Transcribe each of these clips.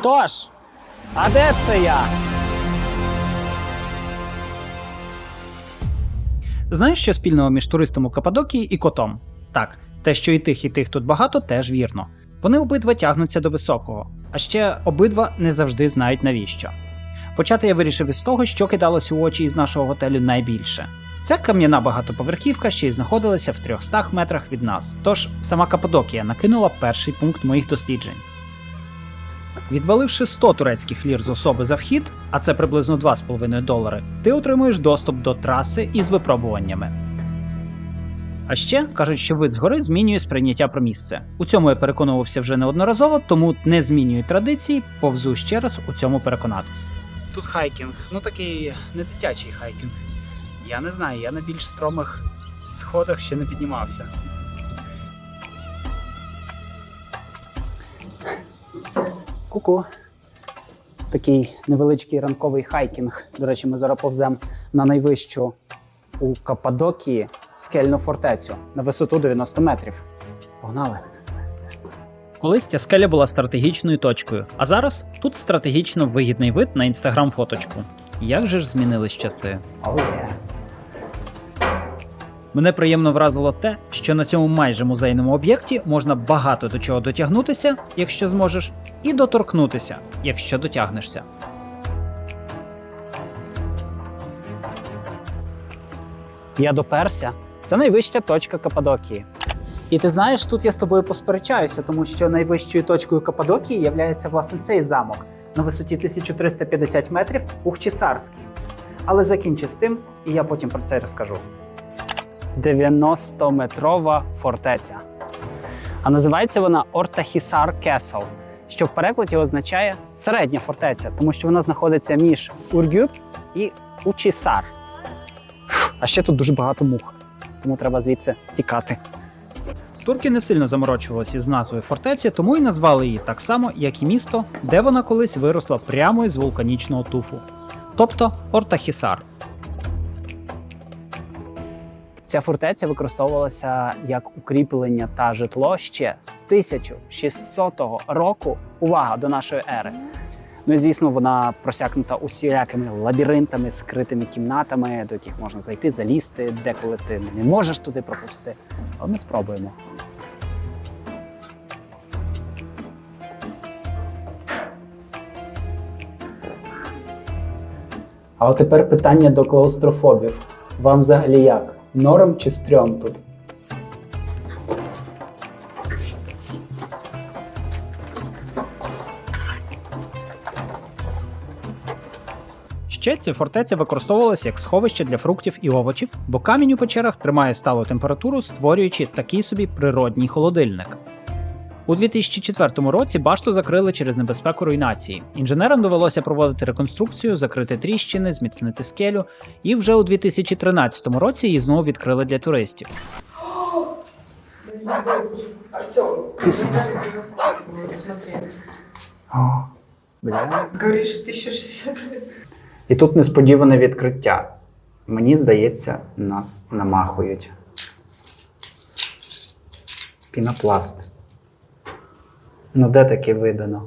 Тож, а де це я? Знаєш, що спільного між туристом у Каппадокії і котом? Так, те, що і тих тут багато, теж вірно. Вони обидва тягнуться до високого, а ще обидва не завжди знають навіщо. Почати я вирішив із того, що кидалось у очі із нашого готелю найбільше. Ця кам'яна багатоповерхівка ще й знаходилася в 300 метрах від нас, тож сама Каппадокія накинула перший пункт моїх досліджень. Відваливши 100 турецьких лір з особи за вхід, а це приблизно $2,5, ти отримуєш доступ до траси із випробуваннями. А ще кажуть, що вид згори змінює сприйняття про місце. У цьому я переконувався вже неодноразово, тому не змінюю традиції, повзу ще раз у цьому переконатись. Тут хайкінг, такий не дитячий хайкінг. Я не знаю, я на більш стромих сходах ще не піднімався. Ку-ку. Такий невеличкий ранковий хайкінг. До речі, ми зараз повземо на найвищу у Каппадокії скельну фортецю на висоту 90 метрів. Погнали! Колись ця скеля була стратегічною точкою, а зараз тут стратегічно вигідний вид на інстаграм-фоточку. Як же ж змінились часи? Oh, yeah. Мене приємно вразило те, що на цьому майже музейному об'єкті можна багато до чого дотягнутися, якщо зможеш, і доторкнутися, якщо дотягнешся. Я доперся. Це найвища точка Каппадокії. І ти знаєш, тут я з тобою посперечаюся, тому що найвищою точкою Каппадокії є, власне, цей замок на висоті 1350 метрів Ухчисарський. Але закінчу з тим, і я потім про це розкажу. 90-метрова фортеця. А називається вона Ортахісар Кесл, що в перекладі означає середня фортеця, тому що вона знаходиться між Ургюп і Учісар. А ще тут дуже багато мух, тому треба звідси тікати. Турки не сильно заморочувалися з назвою фортеці, тому і назвали її так само, як і місто, де вона колись виросла прямо із вулканічного туфу. Тобто Ортахісар. Ця фортеця використовувалася як укріплення та житло ще з 1600 року, увага, до нашої ери. Ну і, звісно, вона просякнута усілякими лабіринтами, скритими кімнатами, до яких можна зайти, залізти, деколи ти не можеш туди проповзти. Але ми спробуємо. А от тепер питання до клаустрофобів. Вам взагалі як? Норм чи стрьом тут? Ще ця фортеця використовувалася як сховище для фруктів і овочів, бо камінь у печерах тримає сталу температуру, створюючи такий собі природній холодильник. У 2004 році башту закрили через небезпеку руйнації. Інженерам довелося проводити реконструкцію, закрити тріщини, зміцнити скелю, і вже у 2013 році її знову відкрили для туристів. Говоришь, 1060. І тут несподіване відкриття. Мені здається, нас намахують. Пінопласт. Ну де таке видано?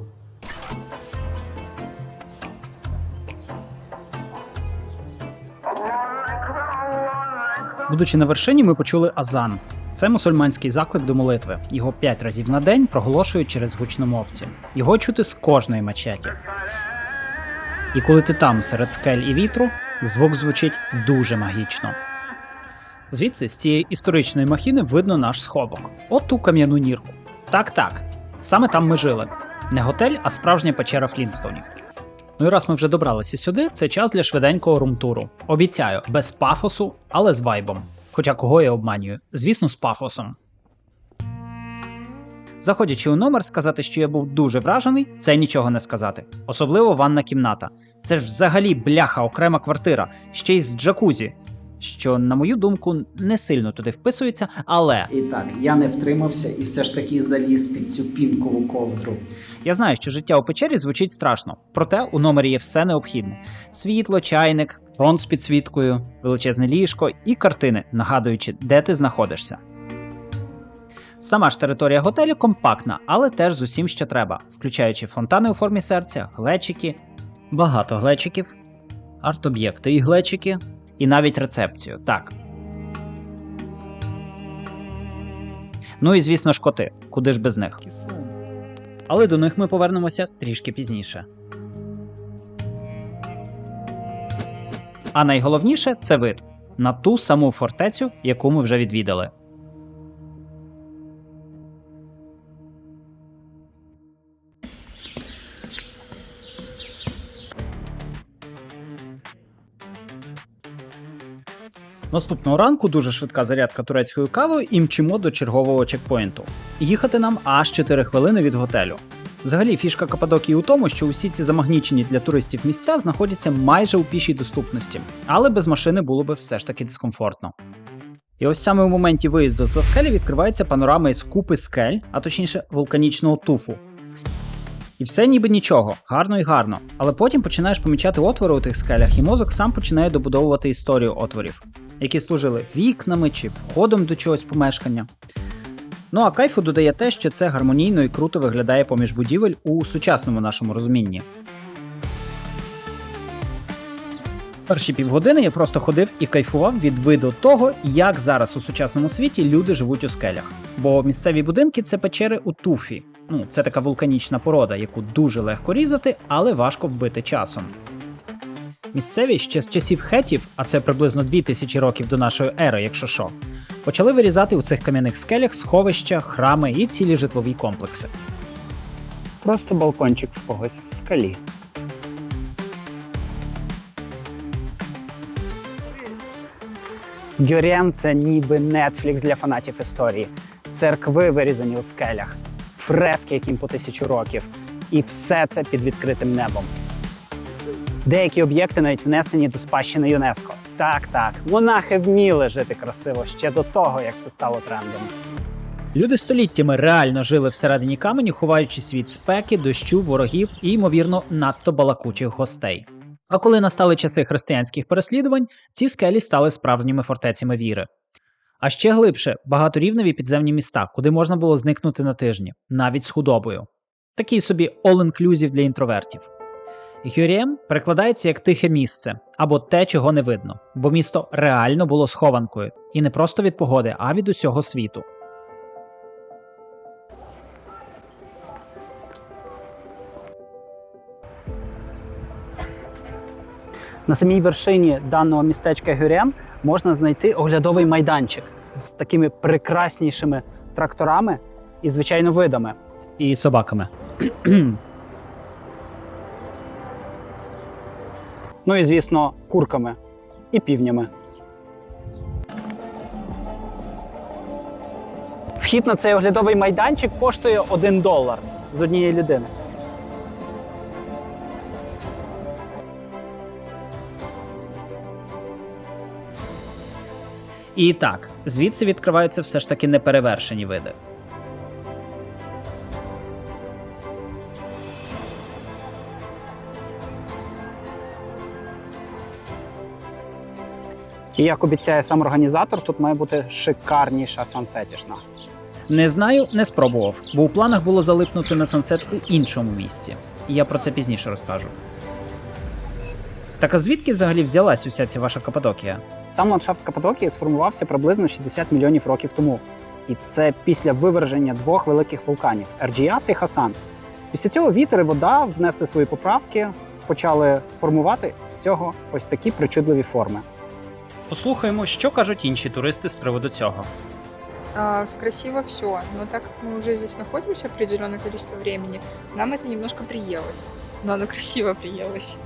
Будучи на вершині, ми почули азан. Це мусульманський заклик до молитви. Його 5 разів на день проголошують через гучномовці. Його чути з кожної мечеті. І коли ти там, серед скель і вітру, звук звучить дуже магічно. Звідси, з цієї історичної махіни, видно наш сховок. От ту кам'яну нірку. Так. Саме там ми жили. Не готель, а справжня печера Флінстоунів. Ну і раз ми вже добралися сюди, це час для швиденького румтуру. Обіцяю, без пафосу, але з вайбом. Хоча кого я обманюю? Звісно, з пафосом. Заходячи у номер, сказати, що я був дуже вражений, це нічого не сказати. Особливо ванна кімната. Це ж взагалі бляха окрема квартира, ще й з джакузі. Що, на мою думку, не сильно туди вписується, але... І так, я не втримався і все ж таки заліз під цю пінкову ковдру. Я знаю, що життя у печері звучить страшно, проте у номері є все необхідне. Світло, чайник, трон з підсвіткою, величезне ліжко і картини, нагадуючи, де ти знаходишся. Сама ж територія готелю компактна, але теж з усім, що треба, включаючи фонтани у формі серця, глечики, багато глечиків, арт-об'єкти і глечики, і навіть рецепцію. Так. Ну і, звісно ж, коти. Куди ж без них? Але до них ми повернемося трішки пізніше. А найголовніше – це вид на ту саму фортецю, яку ми вже відвідали. Наступного ранку дуже швидка зарядка турецькою кавою і мчимо до чергового чекпоінту. Їхати нам аж 4 хвилини від готелю. Взагалі, фішка Каппадокії у тому, що усі ці замагнічені для туристів місця знаходяться майже у пішій доступності, але без машини було би все ж таки дискомфортно. І ось саме у моменті виїзду з-за скелі відкривається панорама із купи скель, а точніше вулканічного туфу. І все ніби нічого, гарно і гарно, але потім починаєш помічати отвори у тих скелях, і мозок сам починає добудовувати історію отворів, які служили вікнами чи входом до чогось помешкання. Ну а кайфу додає те, що це гармонійно і круто виглядає поміж будівель у сучасному нашому розумінні. Перші півгодини я просто ходив і кайфував від виду того, як зараз у сучасному світі люди живуть у скелях. Бо місцеві будинки – це печери у туфі. Ну, це така вулканічна порода, яку дуже легко різати, але важко вбити часом. Місцеві ще з часів хетів, а це приблизно 2000 років до нашої ери, якщо що, почали вирізати у цих кам'яних скелях сховища, храми і цілі житлові комплекси. Просто балкончик в когось в скалі. Гюрем – це ніби Netflix для фанатів історії. Церкви вирізані у скелях, фрески, яким по 1000 років. І все це під відкритим небом. Деякі об'єкти навіть внесені до спадщини ЮНЕСКО. Так, монахи вміли жити красиво ще до того, як це стало трендом. Люди століттями реально жили всередині каменю, ховаючись від спеки, дощу, ворогів і, ймовірно, надто балакучих гостей. А коли настали часи християнських переслідувань, ці скелі стали справжніми фортецями віри. А ще глибше – багаторівневі підземні міста, куди можна було зникнути на тижні, навіть з худобою. Такий собі all-inclusive для інтровертів. Гюрєм перекладається як «тихе місце» або «те, чого не видно», бо місто реально було схованкою. І не просто від погоди, а від усього світу. На самій вершині даного містечка Гюрєм можна знайти оглядовий майданчик з такими прекраснішими тракторами і, звичайно, видами. І собаками. Ну і, звісно, курками і півнями. Вхід на цей оглядовий майданчик коштує $1 з однієї людини. І так, звідси відкриваються все ж таки неперевершені види. І як обіцяє сам організатор, тут має бути шикарніша сансетішна. Не знаю, не спробував, бо у планах було залипнути на сансет у іншому місці. І я про це пізніше розкажу. Так а звідки взагалі взялась уся ця ваша Каппадокія? Сам ландшафт Каппадокії сформувався приблизно 60 мільйонів років тому. І це після виверження двох великих вулканів – Ерджіяс і Хасан. Після цього вітер і вода внесли свої поправки, почали формувати з цього ось такі причудливі форми. Послухаємо, що кажуть інші туристи з приводу цього. Красиво все, но так как мы уже здесь находимся определенное количество времени, нам это немножко приелось. Но оно красиво приелось.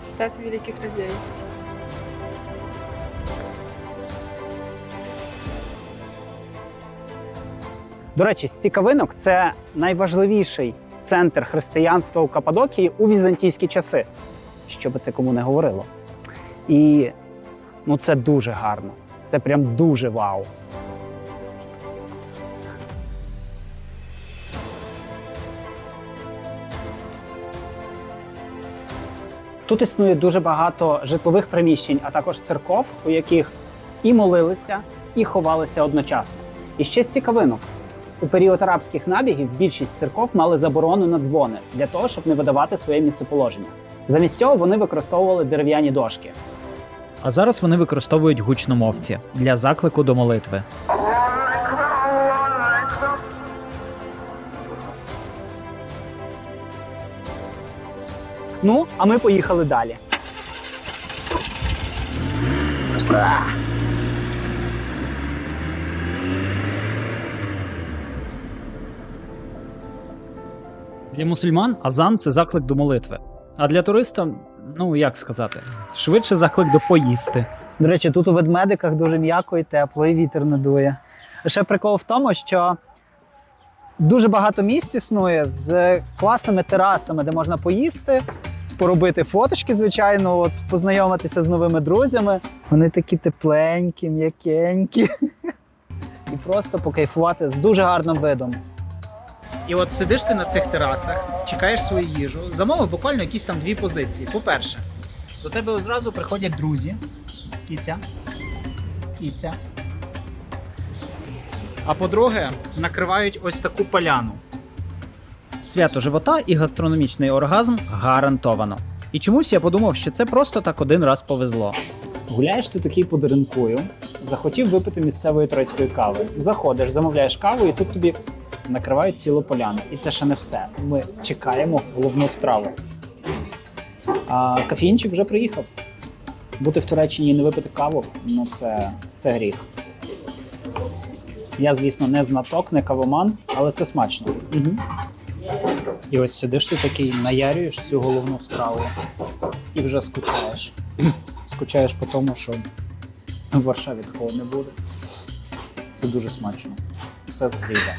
Статуи великих людей. До речі, з цікавинок – це найважливіший центр християнства у Каппадокії у візантійські часи. Що би це кому не говорило. І це дуже гарно. Це прям дуже вау. Тут існує дуже багато житлових приміщень, а також церков, у яких і молилися, і ховалися одночасно. І ще з цікавинок. У період арабських набігів більшість церков мали заборону на дзвони для того, щоб не видавати своє місцеположення. Замість цього вони використовували дерев'яні дошки. А зараз вони використовують гучномовці для заклику до молитви. Ну, а ми поїхали далі. Для мусульман азан – це заклик до молитви. А для туриста, ну як сказати, швидше заклик до поїсти. До речі, тут у ведмедиках дуже м'яко і тепло, і вітер не дує. Ще прикол в тому, що дуже багато місць існує з класними терасами, де можна поїсти, поробити фоточки, звичайно, от, познайомитися з новими друзями. Вони такі тепленькі, м'якенькі. І просто покайфувати з дуже гарним видом. І от сидиш ти на цих терасах, чекаєш свою їжу, замовив буквально якісь там 2 позиції. По-перше, до тебе одразу приходять друзі. Кіця. А по-друге, накривають ось таку поляну. Свято живота і гастрономічний оргазм гарантовано. І чомусь я подумав, що це просто так один раз повезло. Гуляєш ти такий по Деренкую, захотів випити місцевої турецької кави. Заходиш, замовляєш каву, і тут тобі накривають цілу поляну. І це ще не все. Ми чекаємо головну страву. А кафінчик вже приїхав. Бути в Туреччині і не випити каву, ну це гріх. Я, звісно, не знаток, не кавоман, але це смачно. Угу. І ось сидиш ти такий, наярюєш цю головну страву і вже скучаєш. Скучаєш по тому, що в Варшаві такого не буде. Це дуже смачно. Все згріє.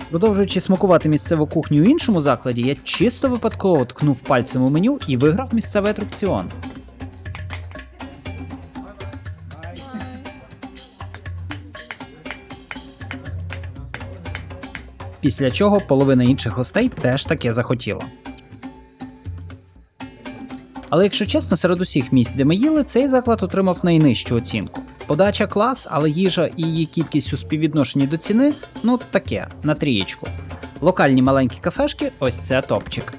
Продовжуючи смакувати місцеву кухню в іншому закладі, я чисто випадково ткнув пальцем у меню і виграв місцевий атракціон. Після чого половина інших гостей теж таке захотіла. Але якщо чесно, серед усіх місць, де ми їли, цей заклад отримав найнижчу оцінку. Подача клас, але їжа і її кількість у співвідношенні до ціни, ну таке, на трієчку. Локальні маленькі кафешки – ось це топчик.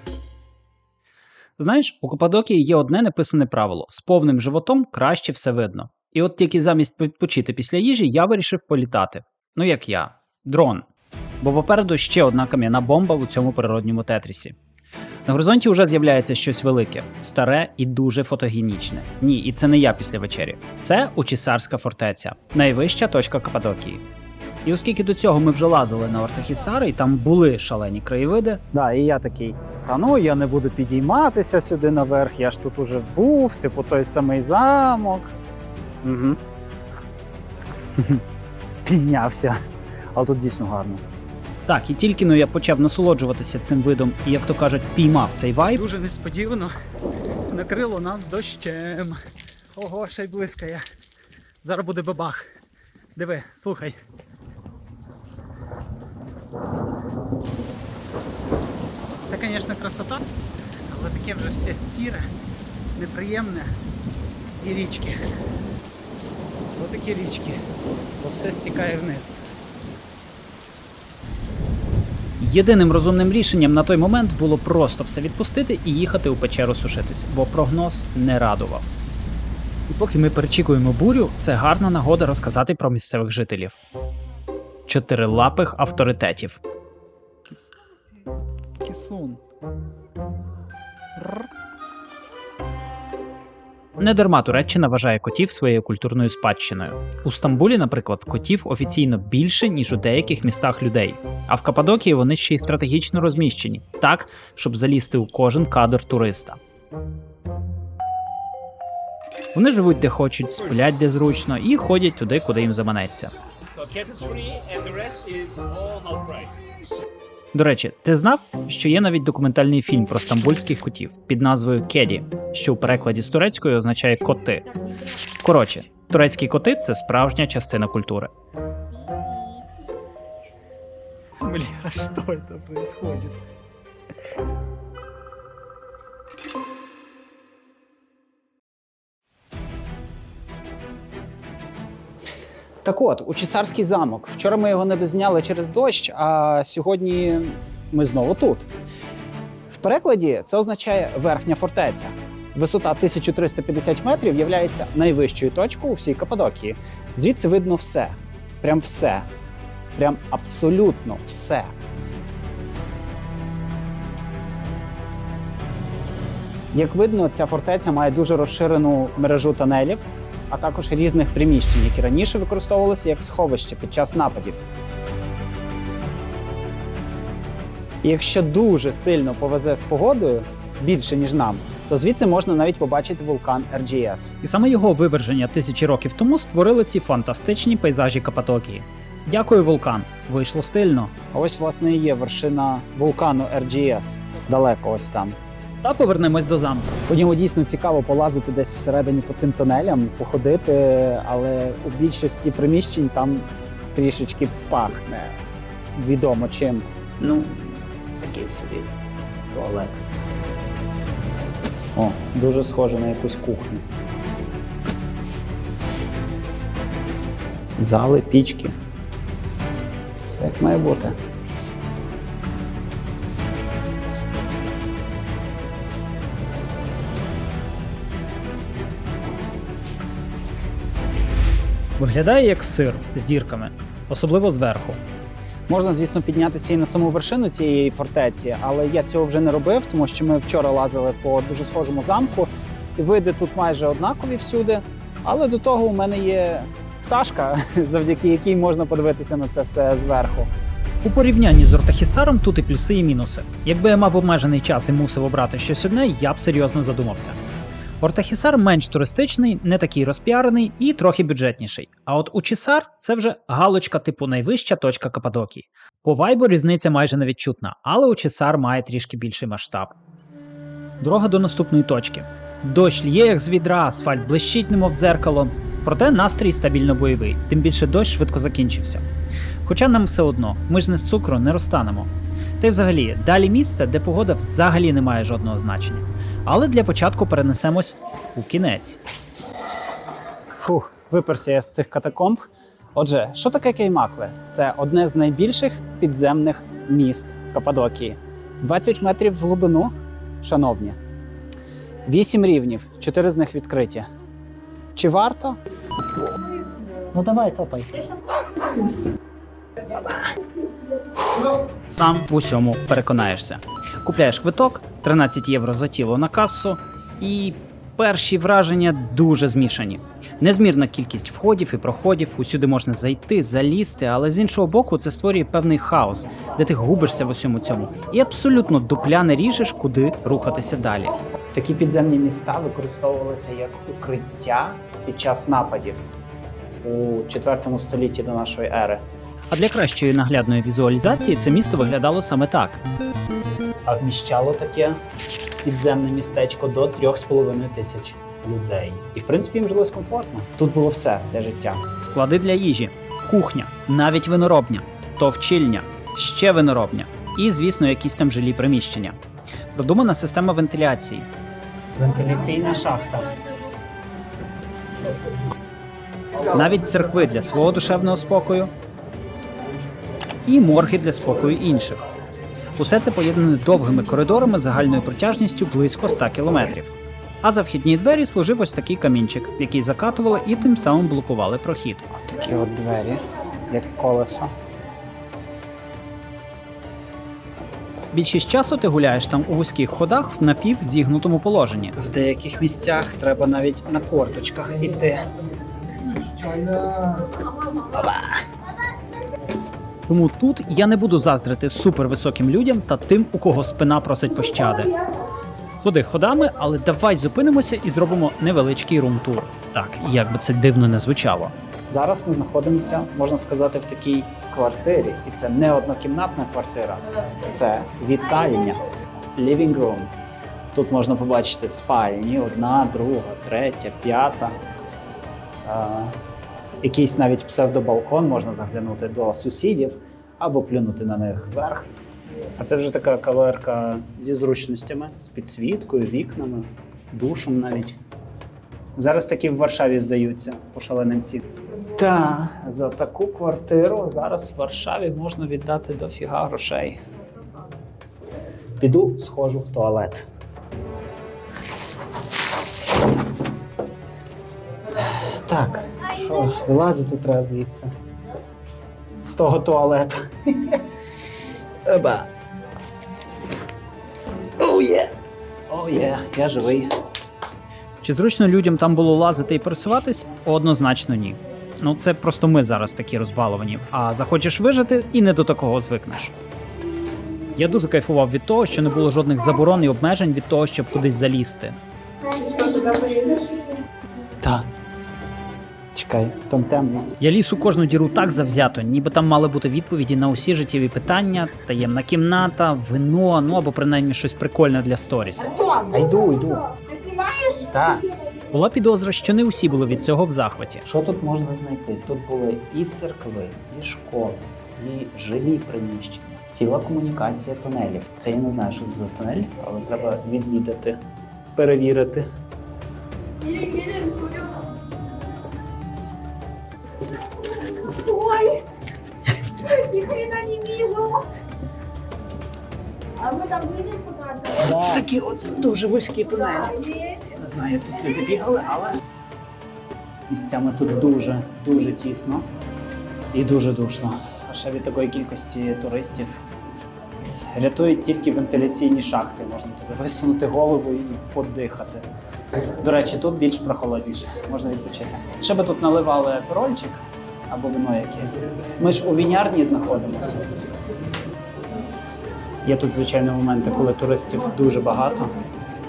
Знаєш, у Каппадокії є одне неписане правило – з повним животом краще все видно. І от тільки замість відпочити після їжі я вирішив політати. Ну як я. Дрон. Бо попереду ще одна кам'яна бомба у цьому природньому тетрісі. На горизонті вже з'являється щось велике, старе і дуже фотогенічне. Ні, і це не я після вечері. Це Учісарська фортеця, найвища точка Каппадокії. І оскільки до цього ми вже лазили на Ортохісари, і там були шалені краєвиди. Да, і я такий, та ну я не буду підійматися сюди наверх, я ж тут уже був, типу той самий замок. Угу. Піднявся. Але тут дійсно гарно. Так, і тільки я почав насолоджуватися цим видом і, як то кажуть, піймав цей вайб. Дуже несподівано накрило нас дощем. Ого, ще й блискає. Зараз буде бабах. Диви, слухай. Це, звісно, красота, але таке вже все сіре, неприємне. І річки. Ось такі річки. Бо все стікає вниз. Єдиним розумним рішенням на той момент було просто все відпустити і їхати у печеру сушитися, бо прогноз не радував. І поки ми перечікуємо бурю, це гарна нагода розказати про місцевих жителів. Чотирилапих авторитетів. Кісун. Недарма Туреччина вважає котів своєю культурною спадщиною. У Стамбулі, наприклад, котів офіційно більше, ніж у деяких містах людей. А в Каппадокії вони ще й стратегічно розміщені, так, щоб залізти у кожен кадр туриста. Вони живуть де хочуть, сплять де зручно і ходять туди, куди їм заманеться. До речі, ти знав, що є навіть документальний фільм про стамбульських котів під назвою «Кеді», що у перекладі з турецької означає «коти». Коротше, турецькі коти – це справжня частина культури. Бля, що це происходит? Так от, у Чесарський замок. Вчора ми його не дозняли через дощ, а сьогодні ми знову тут. В перекладі це означає верхня фортеця. Висота 1350 метрів є найвищою точкою у всій Каппадокії. Звідси видно все. Прям все. Прям абсолютно все. Як видно, ця фортеця має дуже розширену мережу тунелів, а також різних приміщень, які раніше використовувалися як сховище під час нападів. І якщо дуже сильно повезе з погодою, більше ніж нам, то звідси можна навіть побачити вулкан RGS. І саме його виверження тисячі років тому створили ці фантастичні пейзажі Каппадокії. Дякую, вулкан. Вийшло стильно. А ось, власне, і є вершина вулкану RGS. Далеко ось там. Та повернемось до замку. По ньому дійсно цікаво полазити десь всередині по цим тунелям, походити, але у більшості приміщень там трішечки пахне. Відомо чим. Ну, такий собі туалет. О, дуже схоже на якусь кухню. Зали, пічки. Все як має бути. Виглядає як сир з дірками, особливо зверху. Можна, звісно, піднятися і на саму вершину цієї фортеці, але я цього вже не робив, тому що ми вчора лазили по дуже схожому замку, і види тут майже однакові всюди. Але до того у мене є пташка, завдяки якій можна подивитися на це все зверху. У порівнянні з Ортахісаром тут і плюси, і мінуси. Якби я мав обмежений час і мусив обрати щось одне, я б серйозно задумався. Ортахісар менш туристичний, не такий розпіарений і трохи бюджетніший. А от Учісар – це вже галочка типу найвища точка Каппадокії. По вайбу різниця майже невідчутна, але Учісар має трішки більший масштаб. Дорога до наступної точки. Дощ лє як з відра, асфальт блищить немов дзеркало. Проте настрій стабільно бойовий, тим більше дощ швидко закінчився. Хоча нам все одно, ми ж не з цукру не розтанемо. Та й взагалі, далі місце, де погода взагалі не має жодного значення. Але для початку перенесемось у кінець. Фух, виперся я з цих катакомб. Отже, що таке Кеймакле? Це одне з найбільших підземних міст Каппадокії. 20 метрів в глибину, шановні. 8 рівнів, 4 з них відкриті. Чи варто? Ну давай, топай. Сам в усьому переконаєшся. Купляєш квиток, 13 євро за тіло на касу, і перші враження дуже змішані. Незмірна кількість входів і проходів, усюди можна зайти, залізти, але з іншого боку це створює певний хаос, де ти губишся в усьому цьому і абсолютно дупля не ріжеш, куди рухатися далі. Такі підземні міста використовувалися як укриття під час нападів у 4 столітті до нашої ери. А для кращої наглядної візуалізації це місто виглядало саме так. А вміщало таке підземне містечко до 3,5 тисяч людей. І, в принципі, їм жилось комфортно. Тут було все для життя. Склади для їжі, кухня, навіть виноробня, товчильня, ще виноробня і, звісно, якісь там жилі приміщення. Продумана система вентиляції. Вентиляційна шахта. Навіть церкви для свого душевного спокою і морги для спокою інших. Усе це поєднане довгими коридорами загальною протяжністю близько 100 кілометрів. А за вхідні двері служив ось такий камінчик, який закатували і тим самим блокували прохід. Такі от двері, як колесо. Більшість часу ти гуляєш там у вузьких ходах в напівзігнутому положенні. В деяких місцях треба навіть на корточках іти. Тому тут я не буду заздрити супервисоким людям та тим, у кого спина просить пощади. Ходи ходами, але давай зупинимося і зробимо невеличкий рум-тур. Так, як би це дивно не звучало. Зараз ми знаходимося, можна сказати, в такій квартирі. І це не однокімнатна квартира, це вітальня, living room. Тут можна побачити спальні, 1, 2, 3, 5. Якийсь навіть псевдобалкон, можна заглянути до сусідів або плюнути на них вверх. А це вже така кавалерка зі зручностями, з підсвіткою, вікнами, душем навіть. Зараз такі в Варшаві здаються по шаленим цінам. Та, за таку квартиру зараз в Варшаві можна віддати дофіга грошей. Піду, схожу в туалет. Так, що, вилазити треба звідси. З того туалету. Оба. Оу-є! Оу-є, я живий. Чи зручно людям там було лазити і пересуватись? Однозначно ні. Ну це просто ми зараз такі розбаловані, а захочеш вижити і не до такого звикнеш. Я дуже кайфував від того, що не було жодних заборон і обмежень від того, щоб кудись залізти. Так. Чекай, там темно. Я ліз у кожну діру так завзято, ніби там мали бути відповіді на усі життєві питання, таємна кімната, вино, ну або принаймні щось прикольне для сторіс. Та йду. Ти знімаєш? Так. Була підозра, що не усі були від цього в захваті. Що тут можна знайти? Тут були і церкви, і школи, і жилі приміщення, ціла комунікація тунелів. Це я не знаю, що це за тунель, але треба відвідати, перевірити. Стой! Ни хрена не вижу! А мы там выйдем куда-то? Такі от дуже вузькі тунелі. Я не знаю, як тут люди бігали, але місцями тут дуже тісно і дуже душно. А ще від такої кількості туристів рятують тільки вентиляційні шахти. Можна туди висунути голову і подихати. До речі, тут більш прохолодніше, можна відпочити. Ще би тут наливали аперольчик або вино якесь. Ми ж у вінярні знаходимося. Є тут, звичайно, моменти, коли туристів дуже багато,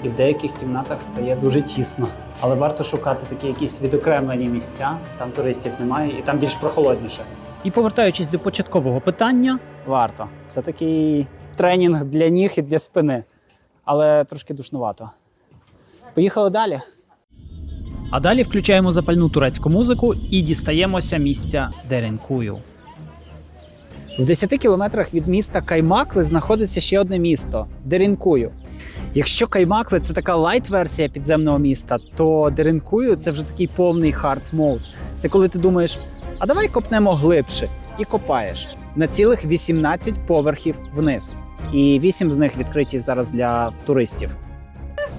і в деяких кімнатах стає дуже тісно. Але варто шукати такі якісь відокремлені місця, там туристів немає, і там більш прохолодніше. І повертаючись до початкового питання, Варто. Це такий тренінг для ніг і для спини, але трошки душнувато. Поїхали далі. а далі включаємо запальну турецьку музику і дістаємося місця Деренкую. В 10 кілометрах від міста Каймакли знаходиться ще одне місто – Деренкую. Якщо Каймакли – це така лайт-версія підземного міста, то Деренкую – це вже такий повний хард-моуд. Це коли ти думаєш, а давай копнемо глибше, і копаєш. На цілих 18 поверхів вниз. І 8 з них відкриті зараз для туристів.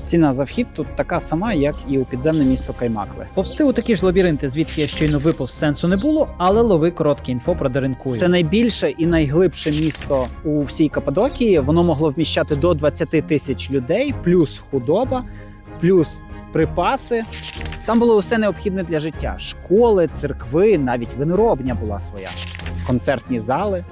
Ціна за вхід тут така сама, як і у підземне місто Каймакли. Повсти у такі ж лабіринти, звідки я щойно виповз, сенсу не було, але лови коротке інфо про Деренкую. Це найбільше і найглибше місто у всій Каппадокії. Воно могло вміщати до 20 тисяч людей, плюс худоба, плюс припаси. Там було все необхідне для життя: школи, церкви, навіть виноробня була своя, концертні зали,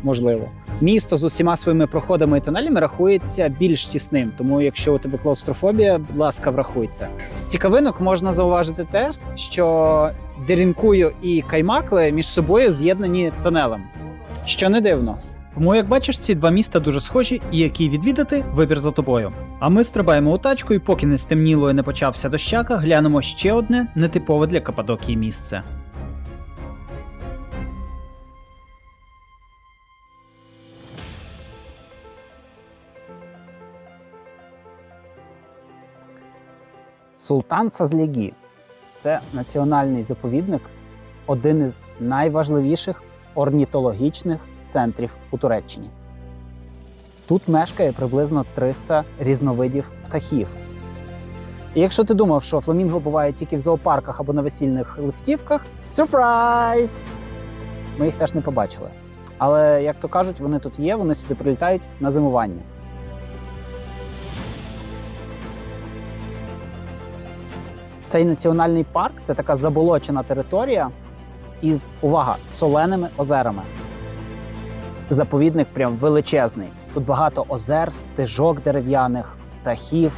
можливо. Місто з усіма своїми проходами і тунелями рахується більш тісним, тому якщо у тебе клаустрофобія, будь ласка, врахуй це. З цікавинок можна зауважити те, що Деренкую і Каймакли між собою з'єднані тунелем, що не дивно. Тому, як бачиш, ці два міста дуже схожі, і які відвідати – вибір за тобою. А ми стрибаємо у тачку, і поки не стемніло і не почався дощака, глянемо ще одне нетипове для Каппадокії місце. Султан Сазлігі – це національний заповідник, один із найважливіших орнітологічних центрів у Туреччині. Тут мешкає приблизно 300 різновидів птахів. І якщо ти думав, що фламінго буває тільки в зоопарках або на весільних листівках – сюрприз! Ми їх теж не побачили. Але, як то кажуть, вони тут є, вони сюди прилітають на зимування. Цей національний парк – це така заболочена територія із, увага, соленими озерами. Заповідник прям величезний. Тут багато озер, стежок дерев'яних, птахів.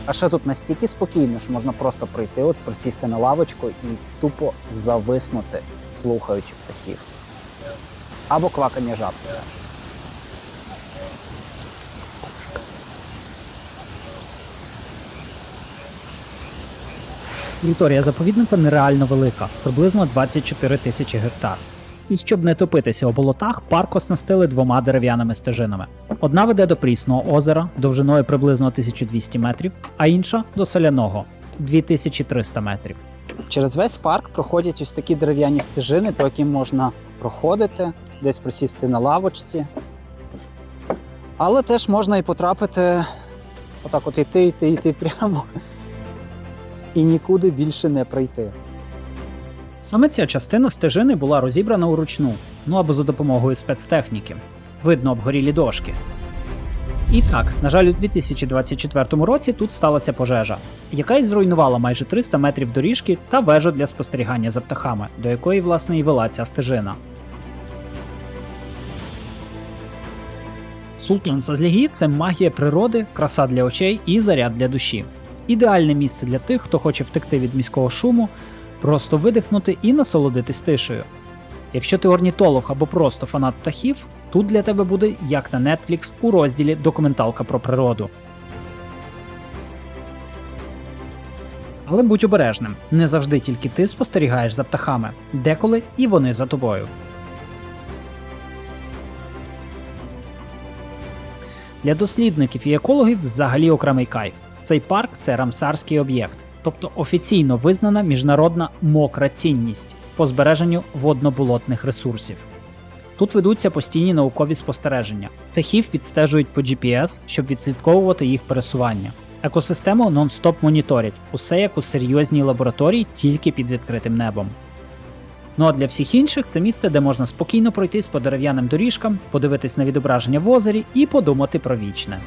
А ще тут настільки спокійно, що можна просто прийти, от присісти на лавочку і тупо зависнути, слухаючи птахів. Або квакання жабки. Територія заповідника нереально велика – приблизно 24 тисячі гектар. І щоб не топитися у болотах, парк оснастили 2 дерев'яними стежинами. Одна веде до Прісного озера, довжиною приблизно 1200 метрів, а інша – до Соляного – 2300 метрів. Через весь парк проходять ось такі дерев'яні стежини, по яким можна проходити, десь присісти на лавочці. Але теж можна і потрапити, отак от іти прямо і нікуди більше не прийти. Саме ця частина стежини була розібрана уручну, ну або за допомогою спецтехніки. Видно обгорілі дошки. І так, на жаль, у 2024 році тут сталася пожежа, яка й зруйнувала майже 300 метрів доріжки та вежу для спостерігання за птахами, до якої, власне, і вела ця стежина. Султан Сазлігі – це магія природи, краса для очей і заряд для душі. Ідеальне місце для тих, хто хоче втекти від міського шуму, просто видихнути і насолодитись тишею. Якщо ти орнітолог або просто фанат птахів, тут для тебе буде, як на Netflix, у розділі «Документалка про природу». Але будь обережним, не завжди тільки ти спостерігаєш за птахами, деколи і вони за тобою. Для дослідників і екологів взагалі окремий кайф. Цей парк – це рамсарський об'єкт, тобто офіційно визнана міжнародна мокра цінність по збереженню водно-болотних ресурсів. Тут ведуться постійні наукові спостереження. Птахів відстежують по GPS, щоб відслідковувати їх пересування. Екосистему нон-стоп моніторять, усе як у серйозній лабораторії, тільки під відкритим небом. Ну а для всіх інших це місце, де можна спокійно пройтись по дерев'яним доріжкам, подивитись на відображення в озері і подумати про вічне.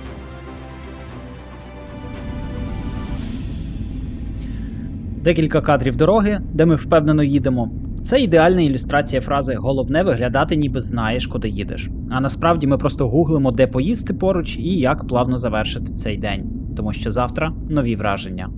Декілька кадрів дороги, де ми впевнено їдемо. Це ідеальна ілюстрація фрази «головне виглядати, ніби знаєш, куди їдеш». А насправді ми просто гуглимо, де поїсти поруч і як плавно завершити цей день. Тому що завтра нові враження.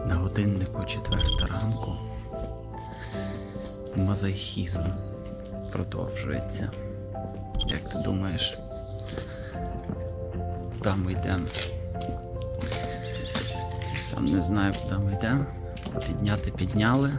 На годиннику 4 ранку мазохізм продовжується. Як ти думаєш, куди ми йдемо? Сам не знаю, куди ми йдемо. Підняти підняли,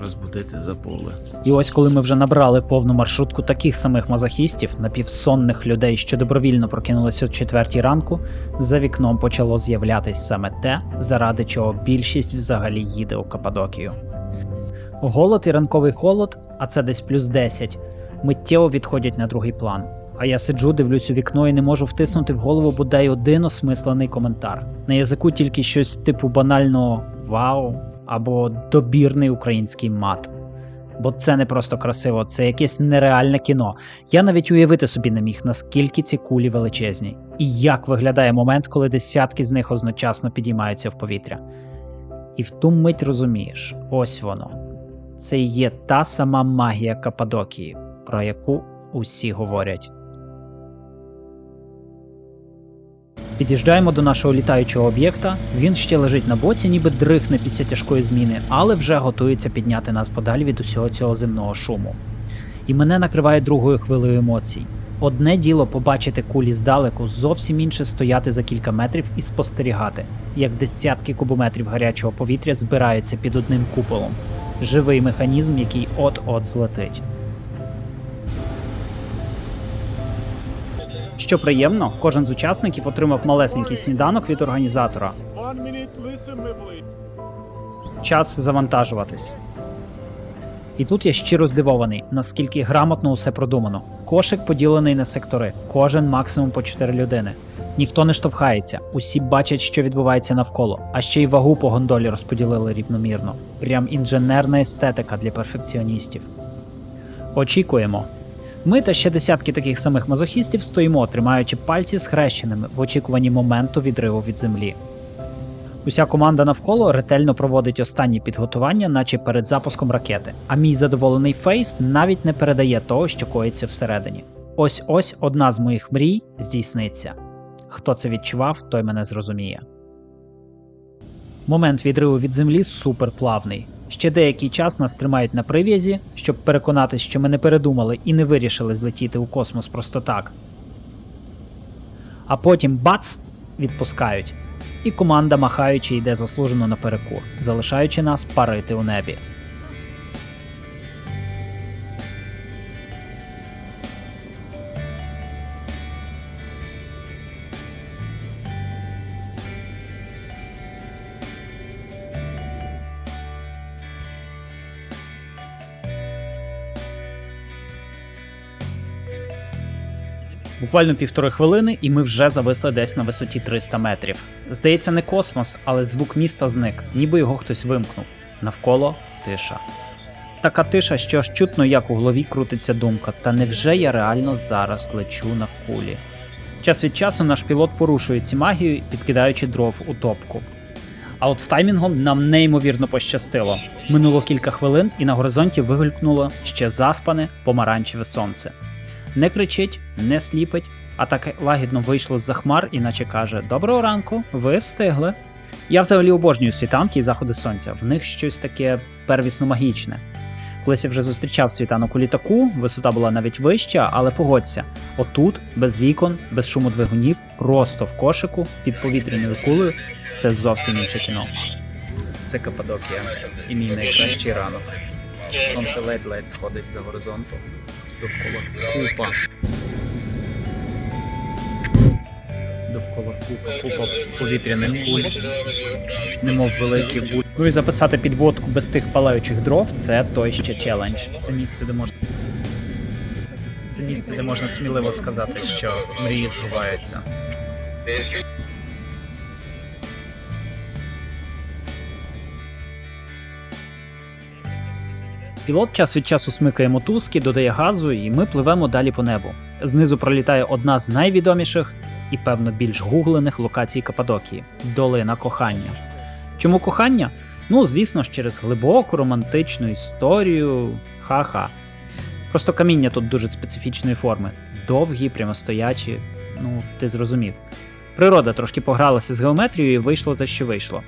розбудити забули. І ось коли ми вже набрали повну маршрутку таких самих мазохістів, напівсонних людей, що добровільно прокинулися о 4 ранку, за вікном почало з'являтись саме те, заради чого більшість взагалі їде у Каппадокію. Голод і ранковий холод, а це десь плюс 10, миттєво відходять на другий план. А я сиджу, дивлюсь у вікно і не можу втиснути в голову бодай один осмислений коментар. На язику тільки щось типу банального «вау» або добірний український мат. Бо це не просто красиво, це якесь нереальне кіно. Я навіть уявити собі не міг, наскільки ці кулі величезні. І як виглядає момент, коли десятки з них одночасно підіймаються в повітря. І в ту мить розумієш, ось воно. Це і є та сама магія Каппадокії, про яку усі говорять. Під'їжджаємо до нашого літаючого об'єкта, він ще лежить на боці, ніби дрихне після тяжкої зміни, але вже готується підняти нас подалі від усього цього земного шуму. І мене накриває другою хвилею емоцій. Одне діло побачити кулі здалеку, зовсім інше стояти за кілька метрів і спостерігати, як десятки кубометрів гарячого повітря збираються під одним куполом. Живий механізм, який от-от злетить. Що приємно, кожен з учасників отримав малесенький сніданок від організатора. Час завантажуватись. І тут я щиро здивований, наскільки грамотно усе продумано. Кошик поділений на сектори, кожен максимум по 4 людини. Ніхто не штовхається, усі бачать, що відбувається навколо, а ще й вагу по гондолі розподілили рівномірно. Прям інженерна естетика для перфекціоністів. Очікуємо. Ми та ще десятки таких самих мазохістів стоїмо, тримаючи пальці схрещеними в очікуванні моменту відриву від землі. Уся команда навколо ретельно проводить останні підготування, наче перед запуском ракети, а мій задоволений фейс навіть не передає того, що коїться всередині. Ось-ось одна з моїх мрій здійсниться. Хто це відчував, той мене зрозуміє. Момент відриву від землі суперплавний. Ще деякий час нас тримають на прив'язі, щоб переконатись, що ми не передумали і не вирішили злетіти у космос просто так. А потім бац! Відпускають. І команда, махаючи, йде заслужено наперекур, залишаючи нас парити у небі. Буквально 1,5 хвилини, і ми вже зависли десь на висоті 300 метрів. Здається, не космос, але звук міста зник, ніби його хтось вимкнув. Навколо тиша. Така тиша, що аж чутно, як у голові крутиться думка: та невже я реально зараз лечу на кулі? Час від часу наш пілот порушує ці магію, підкидаючи дров у топку. А от з таймінгом нам неймовірно пощастило. Минуло кілька хвилин, і на горизонті вигулькнуло ще заспане помаранчеве сонце. Не кричить, не сліпить, а так лагідно вийшло з-за хмар і наче каже: «Доброго ранку, ви встигли». Я взагалі обожнюю світанки і заходи сонця, в них щось таке первісно-магічне. Колись я вже зустрічав світанок у літаку, висота була навіть вища, але погодься, отут, без вікон, без шуму двигунів, просто в кошику, під повітряною кулею – це зовсім інше кіно. Це Каппадокія і мій найкращий ранок. Сонце ледь-ледь сходить за горизонту. Довкола купа повітряних куль, немов великі будь. Ну і записати підводку без тих палаючих дров – це той ще челендж. Це місце, де можна сміливо сказати, що мрії збуваються. Пілот час від часу смикає мотузки, додає газу, і ми пливемо далі по небу. Знизу пролітає одна з найвідоміших і, певно, більш гуглених локацій Каппадокії – Долина Кохання. Чому кохання? Ну, звісно ж, через глибоку романтичну історію. Ха-ха. Просто каміння тут дуже специфічної форми. Довгі, прямостоячі. Ну, ти зрозумів. Природа трошки погралася з геометрією і вийшло те, що вийшло.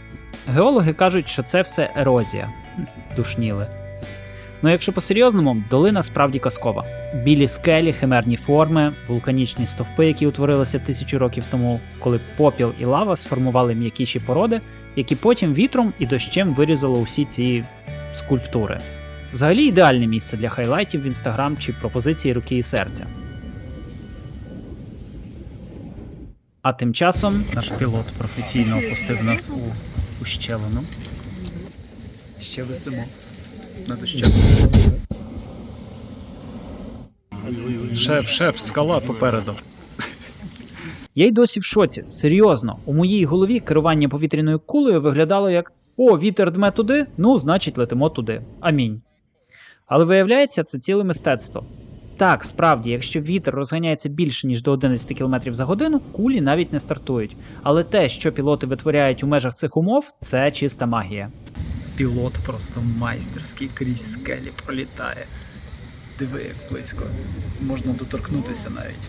Геологи кажуть, що це все ерозія. Душніли. Ну, якщо по-серйозному, долина справді казкова. Білі скелі, химерні форми, вулканічні стовпи, які утворилися 1000 років тому, коли попіл і лава сформували м'якіші породи, які потім вітром і дощем вирізало усі ці скульптури. Взагалі ідеальне місце для хайлайтів в інстаграм чи пропозиції руки і серця. А тим часом Наш пілот професійно опустив нас у ущелину. Ще висимо над ущелиною. Шеф, скала попереду. я й досі в шоці. Серйозно, у моїй голові керування повітряною кулею виглядало як «О, вітер дме туди, ну, значить летимо туди. Амінь». Але виявляється, це ціле мистецтво. Так, справді, якщо вітер розганяється більше, ніж до 11 км за годину, кулі навіть не стартують. Але те, що пілоти витворяють у межах цих умов, це чиста магія. Пілот просто майстерський крізь скелі пролітає. Диви, як близько. Можна доторкнутися навіть.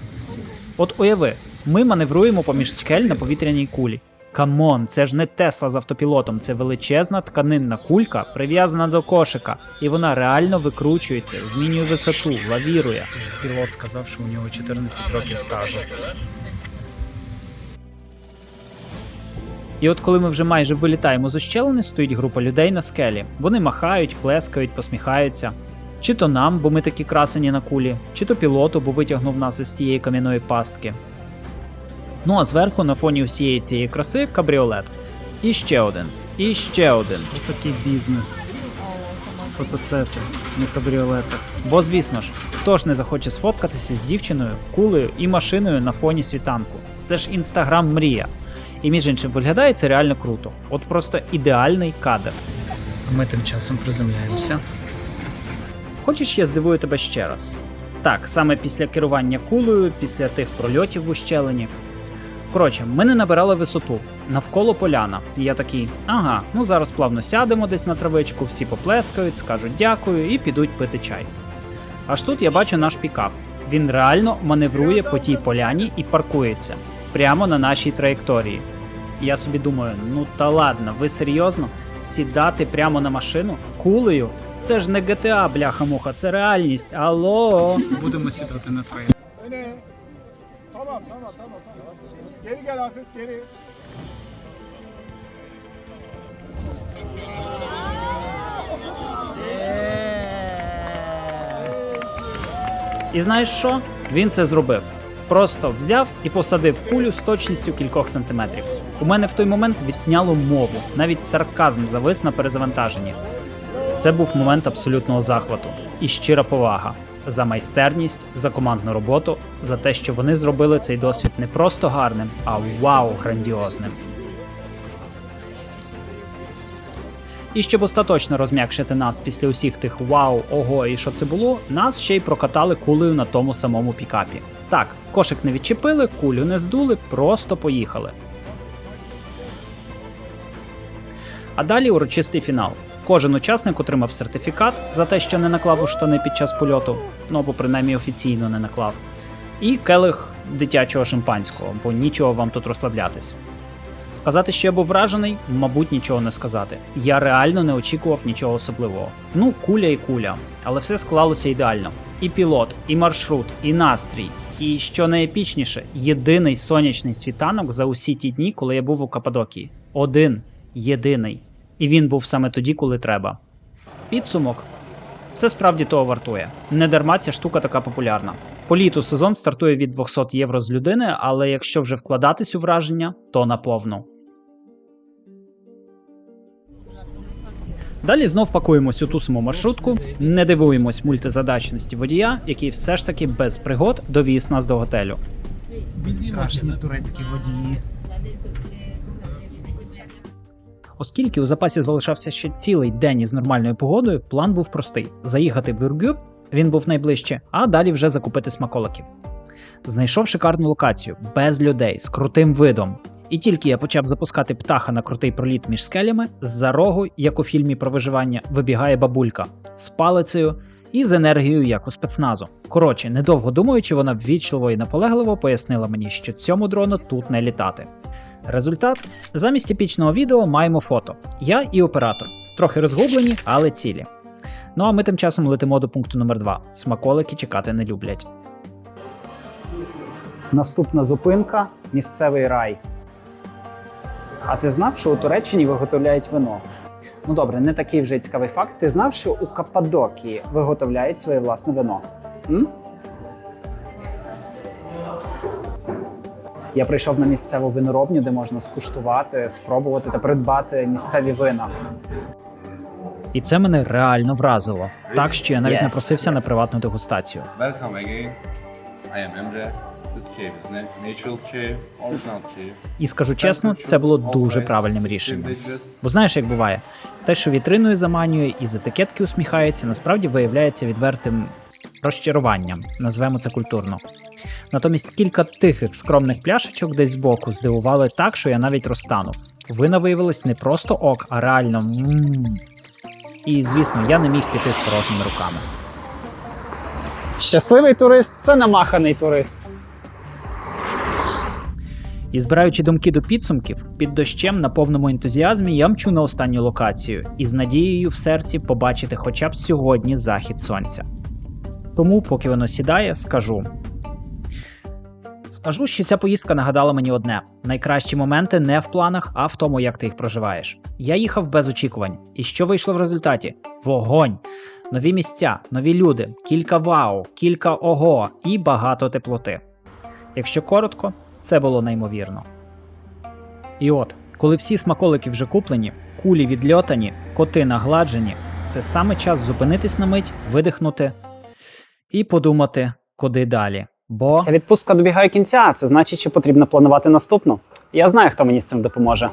От уяви, ми маневруємо поміж скель на повітряній кулі. Камон, це ж не Тесла з автопілотом, це величезна тканинна кулька, прив'язана до кошика, і вона реально викручується, змінює висоту, лавірує. Пілот сказав, що у нього 14 років стажу. І от коли ми вже майже вилітаємо з ущелини, стоїть група людей на скелі. Вони махають, плескають, посміхаються. Чи то нам, бо ми такі красені на кулі, чи то пілоту, бо витягнув нас із тієї кам'яної пастки. Ну а зверху, на фоні всієї цієї краси, кабріолет. І ще один. І ще один. Ось такий бізнес. Фотосети, на кабріолетах. Бо, звісно ж, хто ж не захоче сфоткатися з дівчиною, кулею і машиною на фоні світанку? Це ж інстаграм-мрія. І між іншим виглядає це реально круто. От просто ідеальний кадр. Ми тим часом приземляємося. Хочеш, я здивую тебе ще раз? Так, саме після керування кулею, після тих прольотів в ущелині. Коротше, ми не набирали висоту, навколо поляна. І я такий, ага, ну зараз плавно сядемо десь на травичку, всі поплескають, скажуть дякую і підуть пити чай. Аж тут я бачу наш пікап. Він реально маневрує по тій поляні і паркується прямо на нашій траєкторії. І я собі думаю, ну та ладно, ви серйозно? Сідати прямо на машину кулею? Це ж не GTA, бляха-муха, це реальність. Алло! Будемо сідати на троє. Geri gel hafif geri. І знаєш що? Він це зробив. Просто взяв і посадив кулю з точністю кількох сантиметрів. У мене в той момент відняло мову, навіть сарказм завис на перезавантаженні. Це був момент абсолютного захвату і щира повага за майстерність, за командну роботу, за те, що вони зробили цей досвід не просто гарним, а вау, грандіозним. І щоб остаточно розм'якшити нас після усіх тих вау, ого і що це було, нас ще й прокатали кулею на тому самому пікапі. Так, кошик не відчепили, кулю не здули, просто поїхали. А далі урочистий фінал. Кожен учасник отримав сертифікат за те, що не наклав у штани під час польоту, ну або принаймні офіційно не наклав, і келих дитячого шампанського, бо нічого вам тут розслаблятись. Сказати, що я був вражений, мабуть, нічого не сказати. Я реально не очікував нічого особливого. Ну, куля і куля, але все склалося ідеально. І пілот, і маршрут, і настрій, і, що найепічніше, єдиний сонячний світанок за усі ті дні, коли я був у Каппадокії. Один, єдиний. І він був саме тоді, коли треба. Підсумок. Це справді того вартує. Не дарма ця штука така популярна. По літу сезон стартує від 200 євро з людини, але якщо вже вкладатись у враження, то наповну. Далі знов пакуємось у ту саму маршрутку, не дивуємось мультизадачності водія, який все ж таки без пригод довіз нас до готелю. Страшні турецькі водії. Оскільки у запасі залишався ще цілий день із нормальною погодою, план був простий – заїхати в Ürgüp, він був найближче, а далі вже закупити смаколиків. Знайшов шикарну локацію, без людей, з крутим видом. І тільки я почав запускати птаха на крутий проліт між скелями, з-за рогу, як у фільмі про виживання, вибігає бабулька з палицею і з енергією, як у спецназу. Коротше, недовго думаючи, вона ввічливо і наполегливо пояснила мені, що цьому дрону тут не літати. Результат? Замість епічного відео маємо фото. Я і оператор. Трохи розгублені, але цілі. Ну а ми тим часом летимо до пункту номер 2. Смаколики чекати не люблять. Наступна зупинка – місцевий рай. А ти знав, що у Туреччині виготовляють вино? Ну добре, не такий вже цікавий факт. Ти знав, що у Каппадокії виготовляють своє власне вино? М? Я прийшов на місцеву виноробню, де можна скуштувати, спробувати та придбати місцеві вина. І це мене реально вразило. Так, що я навіть напросився на приватну дегустацію. Welcome again. I am Emre. This cave is natural cave, original cave. І скажу чесно, це було дуже правильним рішенням. Бо знаєш, як буває, те, що вітриною заманює і з етикетки усміхається, насправді виявляється відвертим розчаруванням, назвемо це культурно. Натомість кілька тихих, скромних пляшечок десь збоку здивували так, що я навіть розтанув. Вина виявились не просто ок, а реально ммм. І, звісно, я не міг піти з порожніми руками. Щасливий турист – це намаханий турист. І збираючи думки до підсумків, під дощем на повному ентузіазмі я мчу на останню локацію і з надією в серці побачити хоча б сьогодні захід сонця. Тому, поки воно сідає, скажу, що ця поїздка нагадала мені одне. Найкращі моменти не в планах, а в тому, як ти їх проживаєш. Я їхав без очікувань. І що вийшло в результаті? Вогонь! Нові місця, нові люди, кілька вау, кілька ого і багато теплоти. Якщо коротко, це було неймовірно. І от, коли всі смаколики вже куплені, кулі відльотані, коти нагладжені, це саме час зупинитись на мить, видихнути і подумати, куди далі. Бо Ця відпустка добігає кінця, це значить, що потрібно планувати наступну. Я знаю, хто мені з цим допоможе.